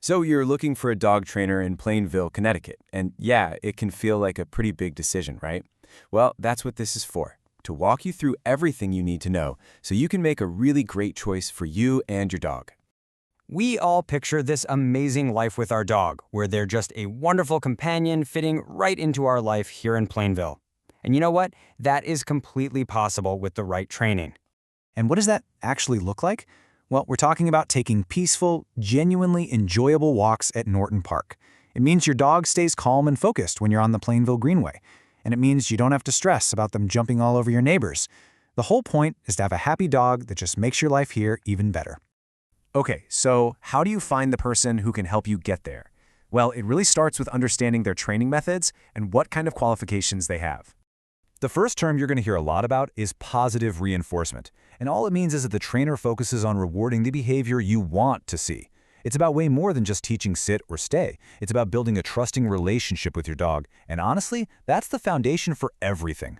So you're looking for a dog trainer in Plainville, Connecticut, and yeah, it can feel like a pretty big decision, right? Well, that's what this is for, to walk you through everything you need to know so you can make a really great choice for you and your dog. We all picture this amazing life with our dog, where they're just a wonderful companion fitting right into our life here in Plainville. And you know what? That is completely possible with the right training. And what does that actually look like? Well, we're talking about taking peaceful, genuinely enjoyable walks at Norton Park. It means your dog stays calm and focused when you're on the Plainville Greenway. And it means you don't have to stress about them jumping all over your neighbors. The whole point is to have a happy dog that just makes your life here even better. Okay, so how do you find the person who can help you get there? Well, it really starts with understanding their training methods and what kind of qualifications they have. The first term you're going to hear a lot about is positive reinforcement. And all it means is that the trainer focuses on rewarding the behavior you want to see. It's about way more than just teaching sit or stay. It's about building a trusting relationship with your dog. And honestly, that's the foundation for everything.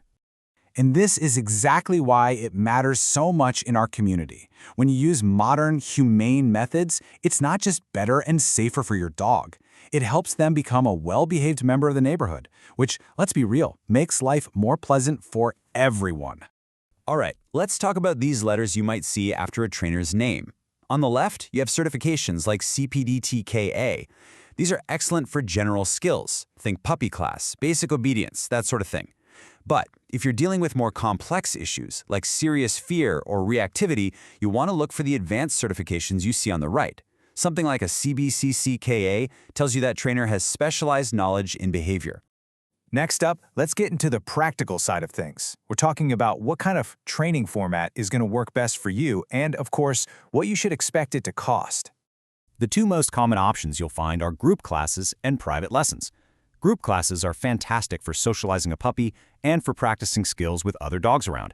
And this is exactly why it matters so much in our community. When you use modern, humane methods, it's not just better and safer for your dog. It helps them become a well-behaved member of the neighborhood, which, let's be real, makes life more pleasant for everyone. All right, let's talk about these letters you might see after a trainer's name. On the left, you have certifications like CPD-TKA. These are excellent for general skills. Think puppy class, basic obedience, that sort of thing. But if you're dealing with more complex issues, like serious fear or reactivity, you want to look for the advanced certifications you see on the right. Something like a CBCCKA tells you that trainer has specialized knowledge in behavior. Next up, let's get into the practical side of things. We're talking about what kind of training format is going to work best for you and, of course, what you should expect it to cost. The two most common options you'll find are group classes and private lessons. Group classes are fantastic for socializing a puppy and for practicing skills with other dogs around.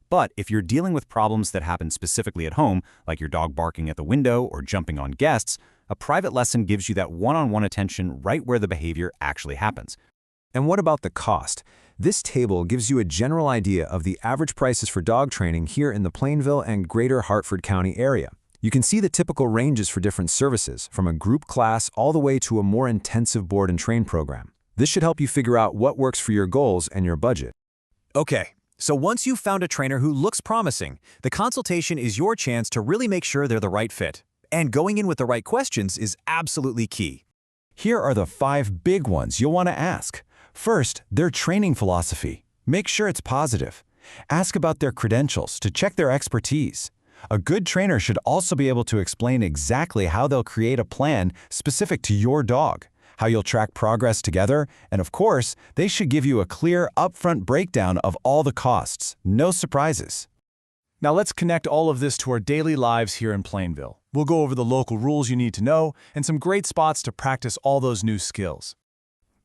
But if you're dealing with problems that happen specifically at home, like your dog barking at the window or jumping on guests, a private lesson gives you that one-on-one attention right where the behavior actually happens. And what about the cost? This table gives you a general idea of the average prices for dog training here in the Plainville and Greater Hartford County area. You can see the typical ranges for different services, from a group class all the way to a more intensive board and train program. This should help you figure out what works for your goals and your budget. Okay, so once you've found a trainer who looks promising, the consultation is your chance to really make sure they're the right fit. And going in with the right questions is absolutely key. Here are the 5 big ones you'll want to ask. First, their training philosophy. Make sure it's positive. Ask about their credentials to check their expertise. A good trainer should also be able to explain exactly how they'll create a plan specific to your dog, how you'll track progress together, and of course, they should give you a clear, upfront breakdown of all the costs. No surprises. Now let's connect all of this to our daily lives here in Plainville. We'll go over the local rules you need to know and some great spots to practice all those new skills.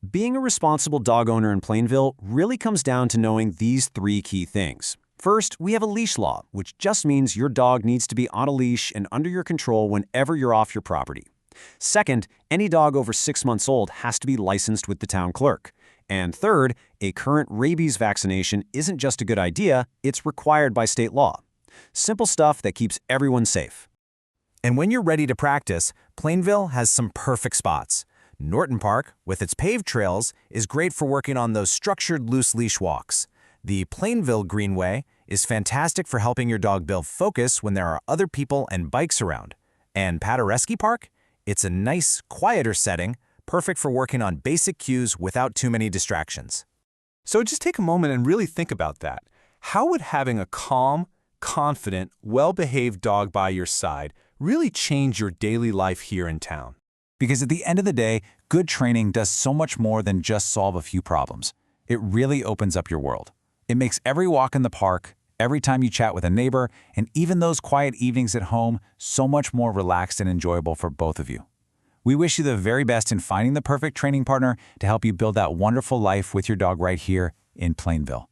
Being a responsible dog owner in Plainville really comes down to knowing these 3 key things. First, we have a leash law, which just means your dog needs to be on a leash and under your control whenever you're off your property. Second, any dog over 6 months old has to be licensed with the town clerk. And third, a current rabies vaccination isn't just a good idea, it's required by state law. Simple stuff that keeps everyone safe. And when you're ready to practice, Plainville has some perfect spots. Norton Park, with its paved trails, is great for working on those structured loose leash walks. The Plainville Greenway is fantastic for helping your dog build focus when there are other people and bikes around. And Paderewski Park? It's a nice, quieter setting, perfect for working on basic cues without too many distractions. So just take a moment and really think about that. How would having a calm, confident, well-behaved dog by your side really change your daily life here in town? Because at the end of the day, good training does so much more than just solve a few problems. It really opens up your world. It makes every walk in the park, every time you chat with a neighbor, and even those quiet evenings at home so much more relaxed and enjoyable for both of you. We wish you the very best in finding the perfect training partner to help you build that wonderful life with your dog right here in Plainville.